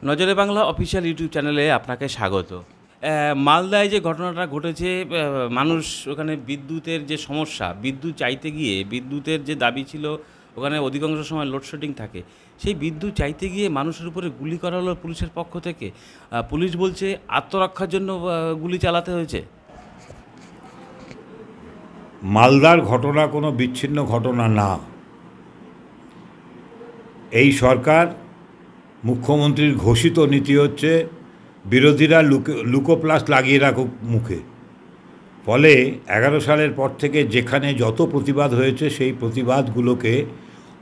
নজরে Bangla official YouTube চ্যানেলে আপনাকে স্বাগত। মালদায় যে ঘটনাটা ঘটেছে, মানুষ ওখানে বিদ্যুতের যে সমস্যা, বিদ্যুৎ চাইতে গিয়ে বিদ্যুতের যে দাবি ছিল, ওখানে অধিকাংশ সময় লোডশেডিং থাকে, সেই বিদ্যুৎ চাইতে গিয়ে মানুষের উপরে গুলি করা হলো পুলিশের পক্ষ থেকে। পুলিশ বলছে আত্মরক্ষার জন্য গুলি চালাতে হয়েছে। মালদার ঘটনা কোনো বিচ্ছিন্ন ঘটনা না। এই সরকার, মুখ্যমন্ত্রীর ঘোষিত নীতি হচ্ছে বিরোধীরা লুকোপ্লাস লাগিয়ে রাখুক মুখে। ফলে 11 সালের পর থেকে যেখানে যত প্রতিবাদ হয়েছে সেই প্রতিবাদগুলোকে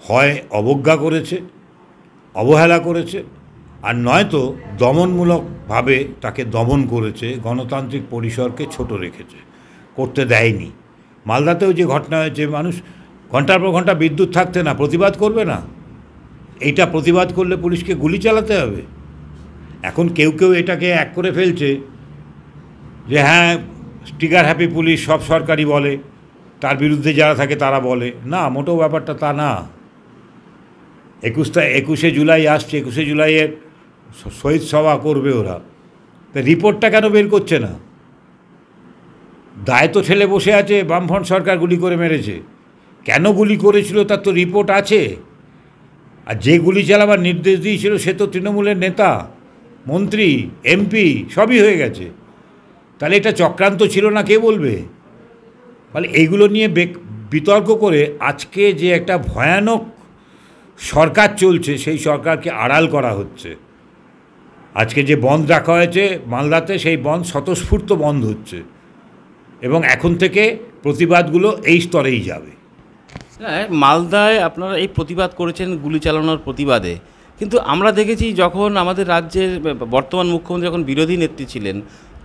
হয় অবজ্ঞা করেছে, অবহেলা করেছে, আর নয়তো দমনমূলকভাবে তাকে দমন করেছে, গণতান্ত্রিক পরিসরকে ছোট রেখেছে, করতে দেয়নি। মালদাতেও যে ঘটনা হয়েছে, মানুষ ঘন্টার পর ঘন্টা বিদ্যুৎ থাকতে না প্রতিবাদ করবে না? এইটা প্রতিবাদ করলে পুলিশকে গুলি চালাতে হবে? এখন কেউ কেউ এটাকে এক করে ফেলছে যে হ্যাঁ, ট্রিগার হ্যাপি পুলিশ সব সরকারি বলে, তার বিরুদ্ধে যারা থাকে তারা বলে না। মোটেও ব্যাপারটা তা না। 21শে জুলাই আসছে, 21শে জুলাইয়ে শহীদ সভা করবে ওরা, তা রিপোর্টটা কেন বের করছে না? দায় তো ঠেলে বসে আছে, বামফ্রন্ট সরকার গুলি করে মেরেছে। কেন গুলি করেছিল তার তো রিপোর্ট আছে। আর যে গুলি চালাবার নির্দেশ দিয়েছিল সে তো তৃণমূলের নেতা, মন্ত্রী, এমপি সবই হয়ে গেছে। তাহলে এটা চক্রান্ত ছিল না কে বলবে? ফলে এইগুলো নিয়ে বিতর্ক করে আজকে যে একটা ভয়ানক সরকার চলছে, সেই সরকারকে আড়াল করা হচ্ছে। আজকে যে বন্ধ রাখা হয়েছে মালদাতে, সেই বন্ধ স্বতঃস্ফূর্ত বন্ধ হচ্ছে এবং এখন থেকে প্রতিবাদগুলো এই স্তরেই যাবে। হ্যাঁ, মালদায় আপনারা এই প্রতিবাদ করেছেন গুলি চালানোর প্রতিবাদে, কিন্তু আমরা দেখেছি যখন আমাদের রাজ্যের বর্তমান মুখ্যমন্ত্রী যখন বিরোধী নেত্রী ছিলেন,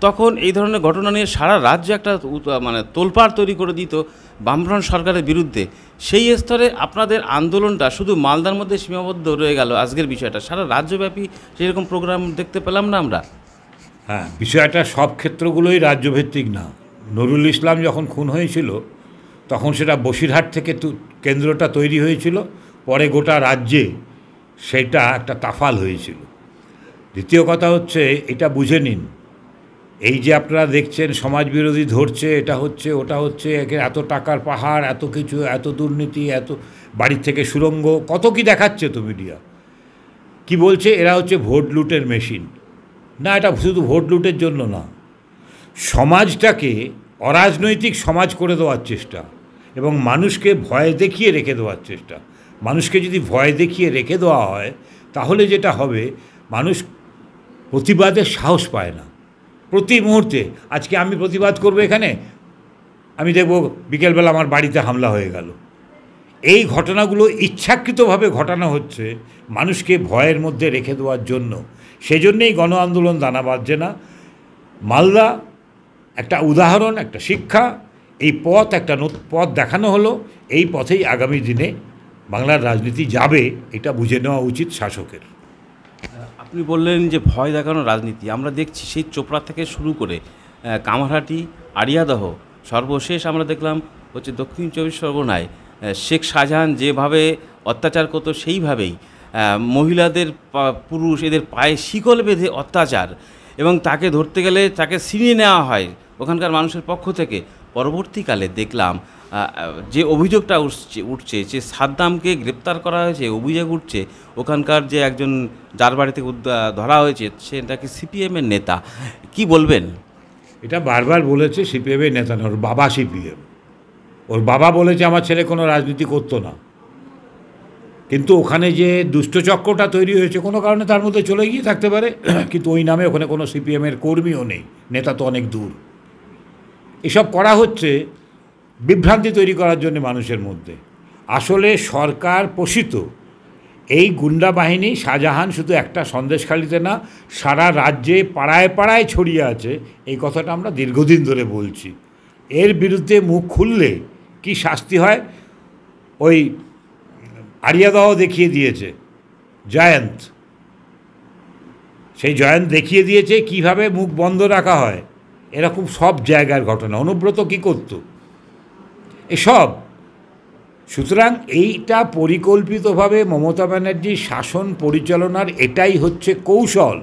তখন এই ধরনের ঘটনা নিয়ে সারা রাজ্য একটা মানে তোলপাড় তৈরি করে দিত বামফ্রন্ট সরকারের বিরুদ্ধে। সেই স্তরে আপনাদের আন্দোলনটা শুধু মালদার মধ্যে সীমাবদ্ধ রয়ে গেল। আজকের বিষয়টা সারা রাজ্যব্যাপী সেরকম প্রোগ্রাম দেখতে পেলাম না আমরা। হ্যাঁ, বিষয়টা সব ক্ষেত্রগুলোই রাজ্যভিত্তিক না। নুরুল ইসলাম যখন খুন হয়েছিল তখন সেটা বসিরহাট থেকে কেন্দ্রটা তৈরি হয়েছিল, পরে গোটা রাজ্যে সেটা একটা তাফাল হয়েছিল। দ্বিতীয় কথা হচ্ছে, এটা বুঝে নিন, এই যে আপনারা দেখছেন সমাজবিরোধী ধরছে, এটা হচ্ছে ওটা হচ্ছে, এত টাকার পাহাড়, এত কিছু, এত দুর্নীতি, এত বাড়ির থেকে সুড়ঙ্গ, কত কি দেখাচ্ছে তো মিডিয়া। কি বলছে? এরা হচ্ছে ভোট লুটের মেশিন। না, এটা শুধু ভোট লুটের জন্য না, সমাজটাকে অরাজনৈতিক সমাজ করে দেওয়ার চেষ্টা এবং মানুষকে ভয় দেখিয়ে রেখে দেওয়ার চেষ্টা। মানুষকে যদি ভয় দেখিয়ে রেখে দেওয়া হয় তাহলে যেটা হবে, মানুষ প্রতিবাদের সাহস পায় না। প্রতি মুহূর্তে আজকে আমি প্রতিবাদ করব এখানে, আমি দেখব বিকেলবেলা আমার বাড়িতে হামলা হয়ে গেল। এই ঘটনাগুলো ইচ্ছাকৃতভাবে ঘটানো হচ্ছে মানুষকে ভয়ের মধ্যে রেখে দেওয়ার জন্য। সেজন্যেই গণ আন্দোলন দানা বাঁধছে না। মালদা একটা উদাহরণ, একটা শিক্ষা। এই পথ একটা পথ দেখানো হলো, এই পথেই আগামী দিনে বাংলার রাজনীতি যাবে, এটা বুঝে নেওয়া উচিত শাসকের। আপনি বললেন যে ভয় দেখানোর রাজনীতি আমরা দেখছি সেই চোপড়া থেকে শুরু করে কামারহাটি, আড়িয়াদহ, সর্বশেষ আমরা দেখলাম হচ্ছে দক্ষিণ 24 পরগনায় শেখ শাহজাহান যেভাবে অত্যাচার করতো সেইভাবেই মহিলাদের, পুরুষ এদের পায়ে শিকল বেঁধে অত্যাচার, এবং তাকে ধরতে গেলে তাকে ছিনিয়ে নেওয়া হয় ওখানকার মানুষের পক্ষ থেকে। পরবর্তীকালে দেখলাম যে অভিযোগটা উঠছে যে সাদ্দামকে গ্রেপ্তার করা হয়েছে, অভিযোগ উঠছে ওখানকার যে একজন যার বাড়ি থেকে ধরা হয়েছে সে নাকি সিপিএমের নেতা। কি বলবেন? এটা বারবার বলেছে সিপিএমের নেতা না, ওর বাবা সিপিএম। ওর বাবা বলেছে আমার ছেলে কোনো রাজনীতি করতো না, কিন্তু ওখানে যে দুষ্টচক্রটা তৈরি হয়েছে কোনো কারণে তার মধ্যে চলে গিয়ে থাকতে পারে, কিন্তু ওই নামে ওখানে কোনো সিপিএমের কর্মীও নেই, নেতা তো অনেক দূর। এসব করা হচ্ছে বিভ্রান্তি তৈরি করার জন্য মানুষের মধ্যে। আসলে সরকার পোষিত এই গুন্ডা বাহিনী, শাহজাহান শুধু একটা সন্দেশখালিতে না, সারা রাজ্যে পাড়ায় পাড়ায় ছড়িয়ে আছে। এই কথাটা আমরা দীর্ঘদিন ধরে বলছি। এর বিরুদ্ধে মুখ খুললে কি শাস্তি হয়, ওই আড়িয়াদহ দেখিয়ে দিয়েছে জয়ন্ত। সেই জয়ন্ত দেখিয়ে দিয়েছে কিভাবে মুখ বন্ধ রাখা হয়। এরকম সব জায়গার ঘটনা। অনুব্রত কি করত? এসব সুতরাং এইটা পরিকল্পিতভাবে মমতা ব্যানার্জির শাসন পরিচালনার এটাই হচ্ছে কৌশল।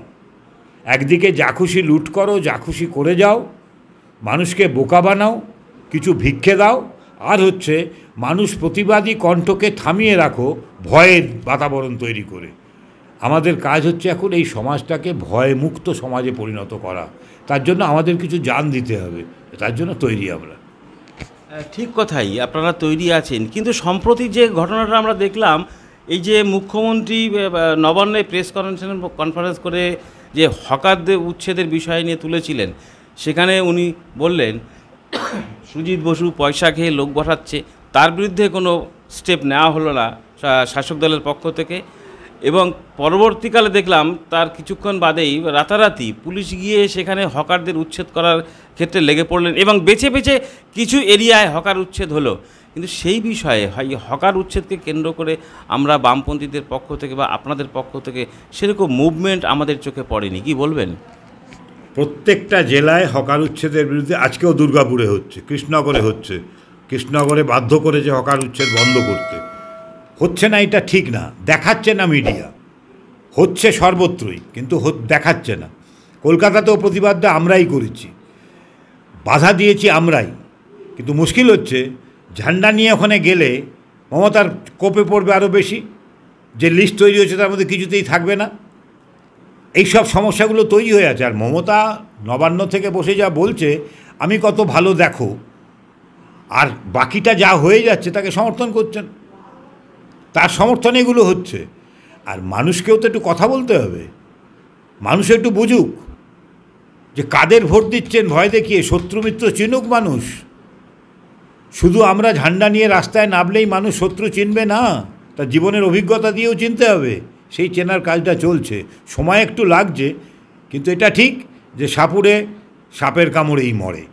একদিকে যা খুশি লুট করো, যা খুশি করে যাও, মানুষকে বোকা বানাও, কিছু ভিক্ষে দাও, আর হচ্ছে মানুষ প্রতিবাদী কণ্ঠকে থামিয়ে রাখো ভয়ের বাতাবরণ তৈরি করে। আমাদের কাজ হচ্ছে এখন এই সমাজটাকে ভয়মুক্ত সমাজে পরিণত করা। তার জন্য আমাদের কিছু জান দিতে হবে, তার জন্য তৈরি আমরা। ঠিক কথাই, আপনারা তৈরি আছেন, কিন্তু সম্প্রতি যে ঘটনাটা আমরা দেখলাম, এই যে মুখ্যমন্ত্রী নবান্নে প্রেস কনফারেন্স করে যে হকারদের উচ্ছেদের বিষয় নিয়ে তুলেছিলেন, সেখানে উনি বললেন সুজিত বসু পয়সা খেয়ে লোক বসাচ্ছে, তার বিরুদ্ধে কোনো স্টেপ নেওয়া হলো না শাসক দলের পক্ষ থেকে। এবং পরবর্তীকালে দেখলাম তার কিছুক্ষণ বাদেই রাতারাতি পুলিশ গিয়ে সেখানে হকারদের উচ্ছেদ করার ক্ষেত্রে লেগে পড়লেন এবং বেছে বেছে কিছু এরিয়ায় হকার উচ্ছেদ হলো। কিন্তু সেই বিষয়ে এই হকার উচ্ছেদকে কেন্দ্র করে আমরা বামপন্থীদের পক্ষ থেকে বা আপনাদের পক্ষ থেকে সেরকম মুভমেন্ট আমাদের চোখে পড়েনি, কি বলবেন? প্রত্যেকটা জেলায় হকার উচ্ছেদের বিরুদ্ধে, আজকেও দুর্গাপুরে হচ্ছে, কৃষ্ণনগরে হচ্ছে, কৃষ্ণনগরে বাধ্য করেছে হকার উচ্ছেদ বন্ধ করতে। হচ্ছে না, এটা ঠিক না, দেখাচ্ছে না মিডিয়া, হচ্ছে সর্বত্রই, কিন্তু দেখাচ্ছে না। কলকাতাতেও প্রতিবাদটা আমরাই করেছি, বাধা দিয়েছি আমরাই, কিন্তু মুশকিল হচ্ছে ঝান্ডা নিয়ে ওখানে গেলে মমতার কোপে পড়বে আরও বেশি, যে লিস্ট তৈরি হয়েছে তার মধ্যে কিছুতেই থাকবে না। এইসব সমস্যাগুলো তৈরি হয়ে আছে। আর মমতা নবান্ন থেকে বসে যা বলছে, আমি কত ভালো দেখো, আর বাকিটা যা হয়ে যাচ্ছে তাকে সমর্থন করছেন, তার সমর্থনে এগুলো হচ্ছে। আর মানুষকেও তো একটু কথা বলতে হবে, মানুষ একটু বুঝুক যে কাদের ভোট দিচ্ছেন ভয় দেখিয়ে, শত্রু মিত্র চিনুক মানুষ। শুধু আমরা ঝান্ডা নিয়ে রাস্তায় নামলেই মানুষ শত্রু চিনবে না, তার জীবনের অভিজ্ঞতা দিয়েও চিনতে হবে। সেই চেনার কাজটা চলছে, সময় একটু লাগছে, কিন্তু এটা ঠিক যে সাপুড়ে সাপের কামড়েই মরে।